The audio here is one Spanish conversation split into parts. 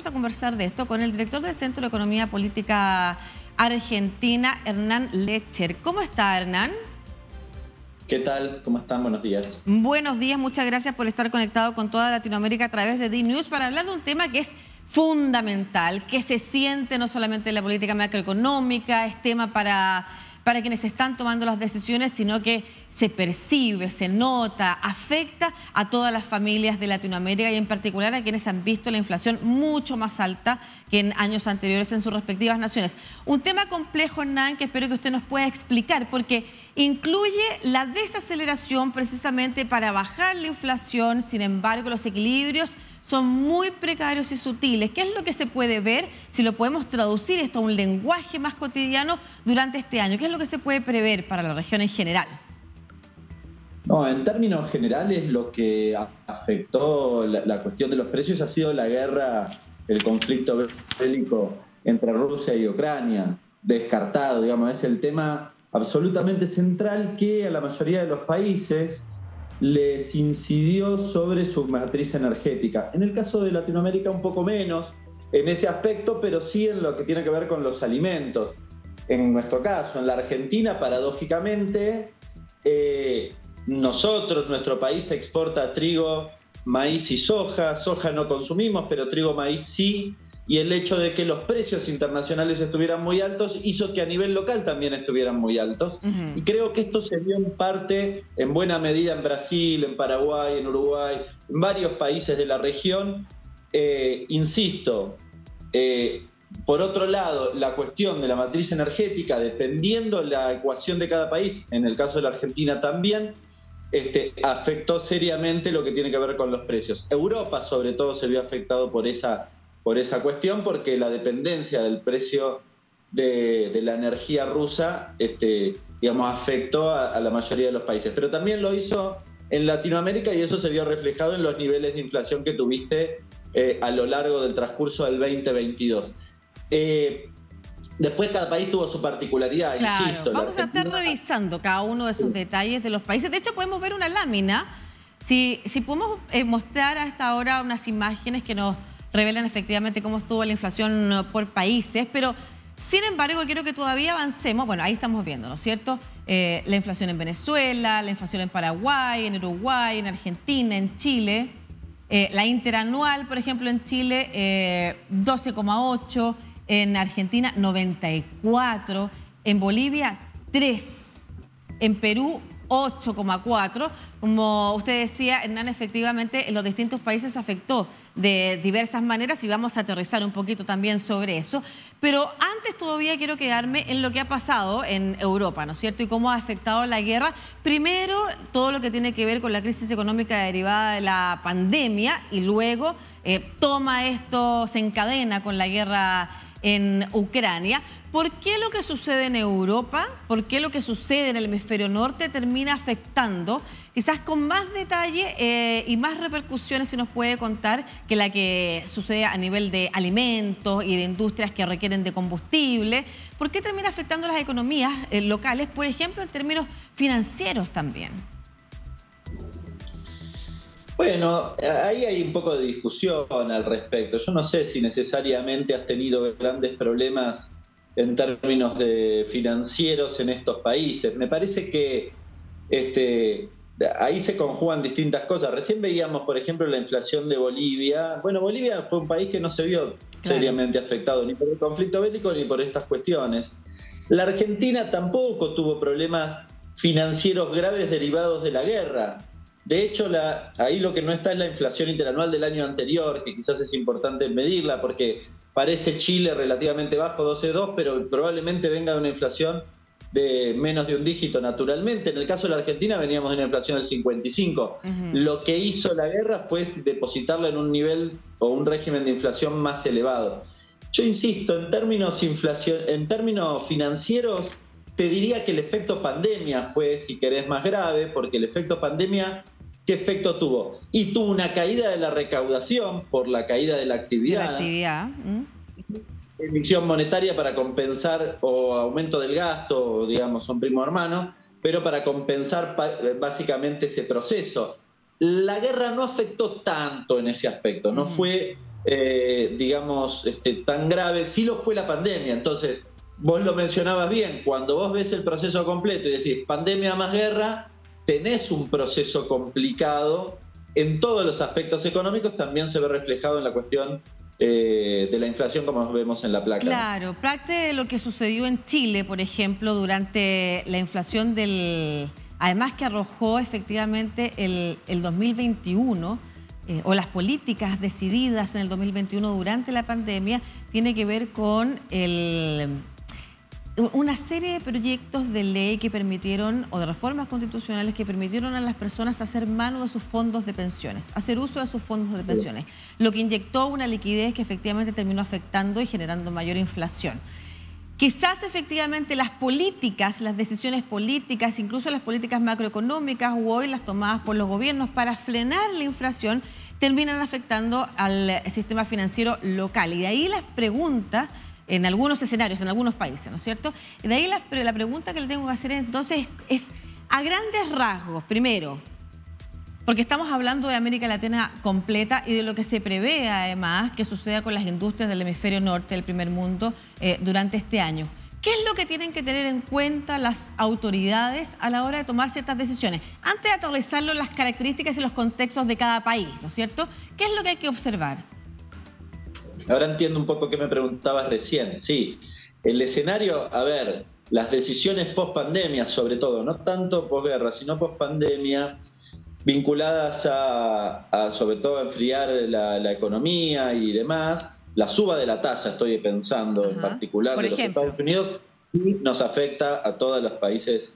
vamos a conversar de esto con el director del Centro de Economía Política Argentina, Hernán Lecher. ¿Cómo está, Hernán? ¿Qué tal? ¿Cómo están? Buenos días. Buenos días, muchas gracias por estar conectado con toda Latinoamérica a través de DNews para hablar de un tema que es fundamental, que se siente no solamente en la política macroeconómica, es tema para quienes están tomando las decisiones, sino que se percibe, se nota, afecta a todas las familias de Latinoamérica y en particular a quienes han visto la inflación mucho más alta que en años anteriores en sus respectivas naciones. Un tema complejo, Hernán, que espero que usted nos pueda explicar, porque incluye la desaceleración precisamente para bajar la inflación. Sin embargo, los equilibrios son muy precarios y sutiles. ¿Qué es lo que se puede ver si lo podemos traducir esto a un lenguaje más cotidiano durante este año? ¿Qué es lo que se puede prever para la región en general? No, en términos generales lo que afectó la cuestión de los precios ha sido la guerra, el conflicto bélico entre Rusia y Ucrania, descartado, digamos, es el tema absolutamente central que a la mayoría de los países les incidió sobre su matriz energética. En el caso de Latinoamérica un poco menos en ese aspecto, pero sí en lo que tiene que ver con los alimentos. En nuestro caso, en la Argentina, paradójicamente, nuestro país exporta trigo, maíz y soja. Soja no consumimos, pero trigo, maíz sí. Y el hecho de que los precios internacionales estuvieran muy altos hizo que a nivel local también estuvieran muy altos. Y creo que esto se vio en parte, en buena medida, en Brasil, en Paraguay, en Uruguay, en varios países de la región. Insisto, por otro lado, la cuestión de la matriz energética, dependiendo la ecuación de cada país, en el caso de la Argentina también, afectó seriamente lo que tiene que ver con los precios. Europa, sobre todo, se vio afectado por esa cuestión, porque la dependencia del precio de la energía rusa digamos, afectó a la mayoría de los países. Pero también lo hizo en Latinoamérica y eso se vio reflejado en los niveles de inflación que tuviste a lo largo del transcurso del 2022. Después cada país tuvo su particularidad, claro, insisto. Vamos a estar revisando cada uno de esos detalles de los países. De hecho, podemos ver una lámina. Si podemos mostrar hasta ahora unas imágenes que nos revelan efectivamente cómo estuvo la inflación por países, pero sin embargo quiero que todavía avancemos. Bueno, ahí estamos viendo, ¿no es cierto? La inflación en Venezuela, la inflación en Paraguay, en Uruguay, en Argentina, en Chile. La interanual, por ejemplo, en Chile, 12,8, en Argentina, 94, en Bolivia, 3, en Perú, 8,4. Como usted decía, Hernán, efectivamente en los distintos países afectó de diversas maneras y vamos a aterrizar un poquito también sobre eso. Pero antes todavía quiero quedarme en lo que ha pasado en Europa, ¿no es cierto? Y cómo ha afectado la guerra. Primero, todo lo que tiene que ver con la crisis económica derivada de la pandemia y luego se encadena con la guerra en Ucrania. ¿Por qué lo que sucede en Europa, por qué lo que sucede en el hemisferio norte termina afectando, quizás con más detalle y más repercusiones, si nos puede contar, que la que sucede a nivel de alimentos y de industrias que requieren de combustible? ¿Por qué termina afectando las economías locales, por ejemplo, en términos financieros también? Bueno, ahí hay un poco de discusión al respecto. Yo no sé si necesariamente has tenido grandes problemas en términos de financieros en estos países. Me parece que ahí se conjugan distintas cosas. Recién veíamos, por ejemplo, la inflación de Bolivia. Bueno, Bolivia fue un país que no se vio seriamente afectado ni por el conflicto bélico ni por estas cuestiones. La Argentina tampoco tuvo problemas financieros graves derivados de la guerra. De hecho, ahí lo que no está es la inflación interanual del año anterior, que quizás es importante medirla porque parece Chile relativamente bajo, 12,2, pero probablemente venga de una inflación de menos de un dígito naturalmente. En el caso de la Argentina veníamos de una inflación del 55. Lo que hizo la guerra fue depositarla en un nivel o un régimen de inflación más elevado. Yo insisto, en términos financieros, te diría que el efecto pandemia fue, si querés, más grave, porque el efecto pandemia, ¿qué efecto tuvo? Y tuvo una caída de la recaudación por la caída de la actividad. Emisión monetaria para compensar, o aumento del gasto, digamos, son primo hermano, pero para compensar básicamente ese proceso. La guerra no afectó tanto en ese aspecto, no fue digamos, tan grave. Sí lo fue la pandemia. Entonces, vos lo mencionabas bien, cuando vos ves el proceso completo y decís pandemia más guerra, tenés un proceso complicado en todos los aspectos económicos, también se ve reflejado en la cuestión de la inflación, como vemos en la placa. Claro, parte de lo que sucedió en Chile, por ejemplo, durante la inflación además que arrojó efectivamente el 2021, o las políticas decididas en el 2021 durante la pandemia, tiene que ver con una serie de proyectos de ley que permitieron, o de reformas constitucionales que permitieron a las personas hacer mano de sus fondos de pensiones, hacer uso de sus fondos de pensiones, lo que inyectó una liquidez que efectivamente terminó afectando y generando mayor inflación. Quizás efectivamente las políticas, las decisiones políticas, incluso las políticas macroeconómicas o hoy las tomadas por los gobiernos para frenar la inflación, terminan afectando al sistema financiero local. Y de ahí las preguntas en algunos escenarios, en algunos países, ¿no es cierto? Y de ahí la pregunta que le tengo que hacer entonces es a grandes rasgos, primero, porque estamos hablando de América Latina completa y de lo que se prevé además que suceda con las industrias del hemisferio norte, del primer mundo, durante este año. ¿Qué es lo que tienen que tener en cuenta las autoridades a la hora de tomar ciertas decisiones? Antes de aterrizarlo en las características y los contextos de cada país, ¿no es cierto? ¿Qué es lo que hay que observar? Ahora entiendo un poco qué me preguntabas recién. Sí, el escenario, a ver, las decisiones post-pandemia sobre todo, no tanto posguerra, sino post-pandemia, vinculadas a sobre todo a enfriar la economía y demás, la suba de la tasa, estoy pensando en particular de los Estados Unidos, y nos afecta a todos los países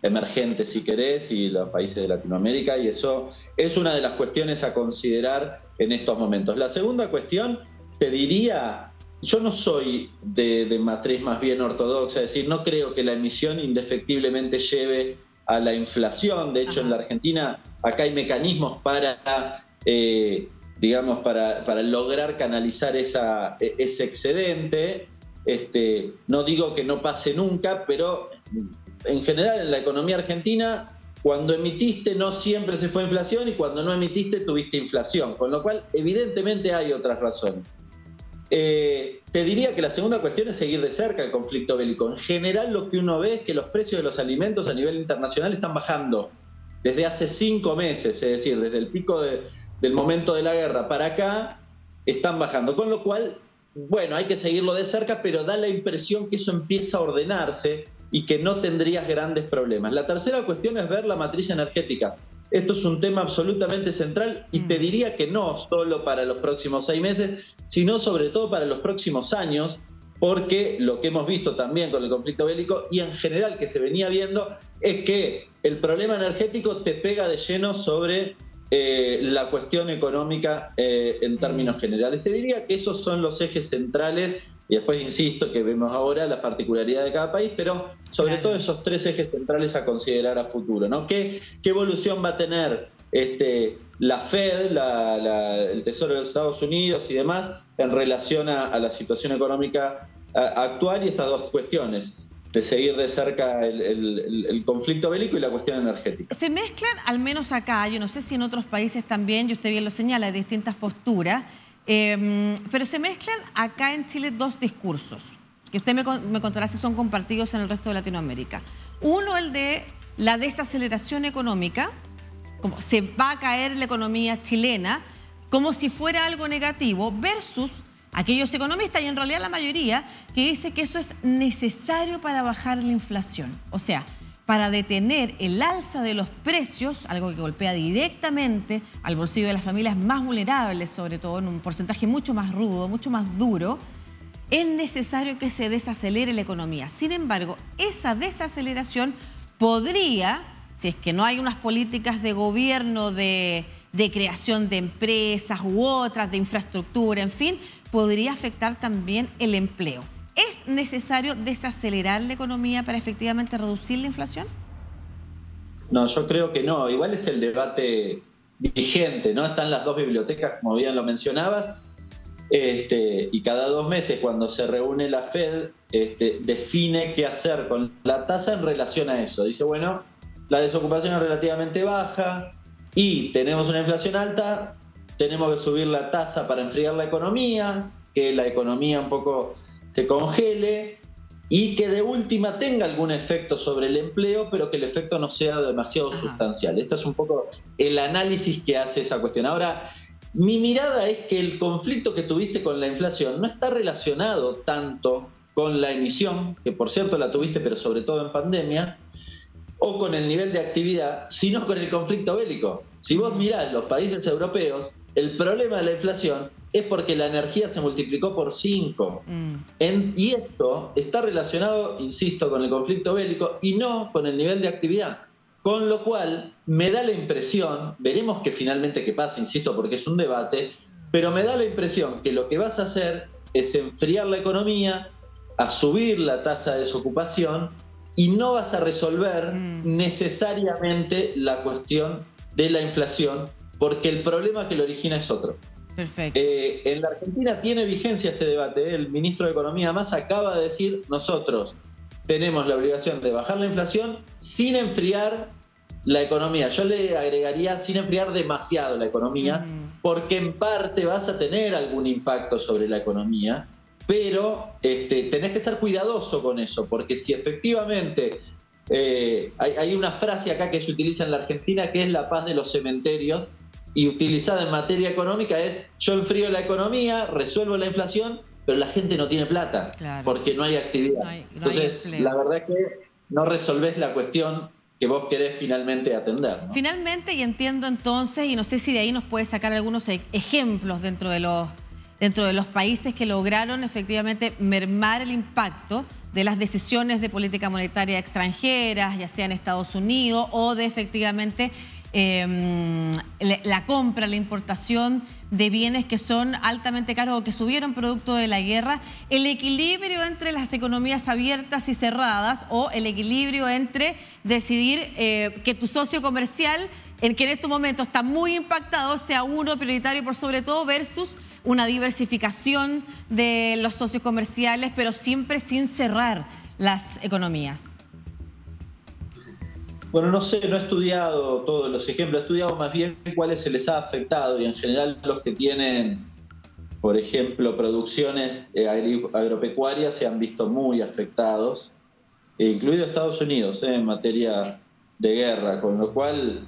emergentes, si querés, y los países de Latinoamérica, y eso es una de las cuestiones a considerar en estos momentos. La segunda cuestión, te diría, yo no soy de matriz más bien ortodoxa, es decir, no creo que la emisión indefectiblemente lleve a la inflación. De hecho, en la Argentina acá hay mecanismos para, digamos, para lograr canalizar ese excedente. No digo que no pase nunca, pero en general en la economía argentina, cuando emitiste no siempre se fue inflación y cuando no emitiste tuviste inflación, con lo cual evidentemente hay otras razones. Te diría que la segunda cuestión es seguir de cerca el conflicto bélico. En general lo que uno ve es que los precios de los alimentos a nivel internacional están bajando desde hace 5 meses, es decir, desde el pico del momento de la guerra para acá, están bajando. Con lo cual, bueno, hay que seguirlo de cerca, pero da la impresión que eso empieza a ordenarse y que no tendrías grandes problemas. La tercera cuestión es ver la matriz energética. Esto es un tema absolutamente central y te diría que no solo para los próximos 6 meses, sino sobre todo para los próximos años, porque lo que hemos visto también con el conflicto bélico y en general que se venía viendo es que el problema energético te pega de lleno sobre la cuestión económica en términos generales. Te diría que esos son los ejes centrales y después insisto que vemos ahora la particularidad de cada país, pero sobre todo esos 3 ejes centrales a considerar a futuro, ¿no? ¿Qué evolución va a tener la Fed, el Tesoro de los Estados Unidos y demás en relación a la situación económica actual y estas dos cuestiones? De seguir de cerca el conflicto bélico y la cuestión energética. Se mezclan, al menos acá, yo no sé si en otros países también, y usted bien lo señala, de distintas posturas, pero se mezclan acá en Chile 2 discursos, que usted me contará si son compartidos en el resto de Latinoamérica. Uno, el de la desaceleración económica, como se va a caer la economía chilena, como si fuera algo negativo, versus aquellos economistas, y en realidad la mayoría, que dice que eso es necesario para bajar la inflación. O sea, para detener el alza de los precios, algo que golpea directamente al bolsillo de las familias más vulnerables, sobre todo en un porcentaje mucho más rudo, mucho más duro, es necesario que se desacelere la economía. Sin embargo, esa desaceleración podría, si es que no hay unas políticas de gobierno de creación de empresas u otras, de infraestructura, en fin, podría afectar también el empleo. ¿Es necesario desacelerar la economía para efectivamente reducir la inflación? No, yo creo que no. Igual es el debate vigente, ¿no? Están las 2 bibliotecas, como bien lo mencionabas, y cada 2 meses cuando se reúne la Fed define qué hacer con la tasa en relación a eso. Dice, bueno, la desocupación es relativamente baja y tenemos una inflación alta, tenemos que subir la tasa para enfriar la economía, que la economía un poco se congele y que de última tenga algún efecto sobre el empleo, pero que el efecto no sea demasiado sustancial. Este es un poco el análisis que hace esa cuestión. Ahora, mi mirada es que el conflicto que tuviste con la inflación no está relacionado tanto con la emisión, que por cierto la tuviste, pero sobre todo en pandemia, o con el nivel de actividad, sino con el conflicto bélico. Si vos mirás los países europeos, el problema de la inflación es porque la energía se multiplicó por 5. Y esto está relacionado, insisto, con el conflicto bélico y no con el nivel de actividad. Con lo cual, me da la impresión, veremos que finalmente qué pasa, insisto, porque es un debate, pero me da la impresión que lo que vas a hacer es enfriar la economía, a subir la tasa de desocupación y no vas a resolver necesariamente la cuestión de la inflación, porque el problema que lo origina es otro. Perfecto. En la Argentina tiene vigencia este debate. El ministro de Economía Massa acaba de decir: nosotros tenemos la obligación de bajar la inflación sin enfriar la economía. Yo le agregaría sin enfriar demasiado la economía, porque en parte vas a tener algún impacto sobre la economía, pero tenés que ser cuidadoso con eso, porque si efectivamente hay una frase acá que se utiliza en la Argentina que es la paz de los cementerios, y utilizada en materia económica es: yo enfrío la economía, resuelvo la inflación, pero la gente no tiene plata, porque no hay actividad. Entonces, la verdad es que no resolvés la cuestión que vos querés finalmente atender, ¿no? Finalmente, y entiendo entonces, y no sé si de ahí nos puedes sacar algunos ejemplos dentro de los países que lograron efectivamente mermar el impacto de las decisiones de política monetaria extranjeras, ya sea en Estados Unidos, o de efectivamente la compra, la importación de bienes que son altamente caros o que subieron producto de la guerra, el equilibrio entre las economías abiertas y cerradas, o el equilibrio entre decidir que tu socio comercial, que en este momento está muy impactado, sea uno prioritario por sobre todo, versus una diversificación de los socios comerciales, pero siempre sin cerrar las economías. Bueno, no sé, no he estudiado todos los ejemplos, he estudiado más bien cuáles se les ha afectado, y en general los que tienen, por ejemplo, producciones agropecuarias se han visto muy afectados, incluido Estados Unidos, en materia de guerra, con lo cual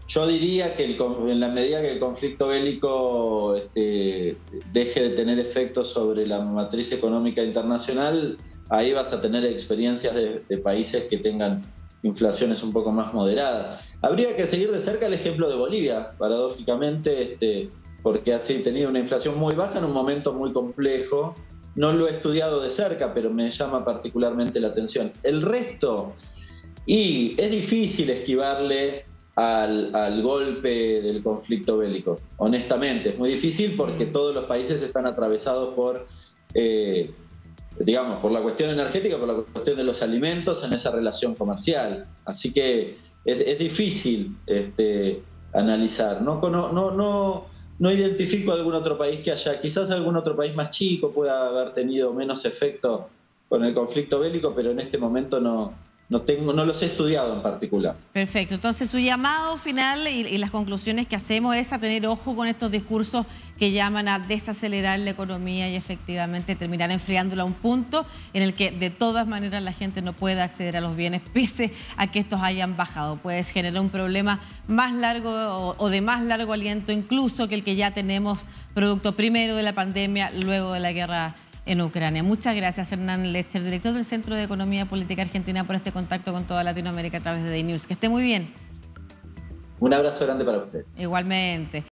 yo diría que en la medida que el conflicto bélico deje de tener efectos sobre la matriz económica internacional, ahí vas a tener experiencias de países que tengan inflaciones un poco más moderadas. Habría que seguir de cerca el ejemplo de Bolivia, paradójicamente, porque ha tenido una inflación muy baja en un momento muy complejo. No lo he estudiado de cerca, pero me llama particularmente la atención. El resto, y es difícil esquivarle al golpe del conflicto bélico, honestamente. Es muy difícil porque todos los países están atravesados por por la cuestión energética, por la cuestión de los alimentos en esa relación comercial. Así que es difícil analizar. No identifico algún otro país que haya, quizás algún otro país más chico pueda haber tenido menos efecto con el conflicto bélico, pero en este momento no los he estudiado en particular. Perfecto. Entonces, su llamado final y las conclusiones que hacemos es a tener ojo con estos discursos que llaman a desacelerar la economía y efectivamente terminar enfriándola a un punto en el que de todas maneras la gente no pueda acceder a los bienes pese a que estos hayan bajado. Puede generar un problema más largo o de más largo aliento incluso que el que ya tenemos producto primero de la pandemia, luego de la guerra en Ucrania. Muchas gracias, Hernán Lester, director del Centro de Economía Política Argentina, por este contacto con toda Latinoamérica a través de DayNews. Que esté muy bien. Un abrazo grande para ustedes. Igualmente.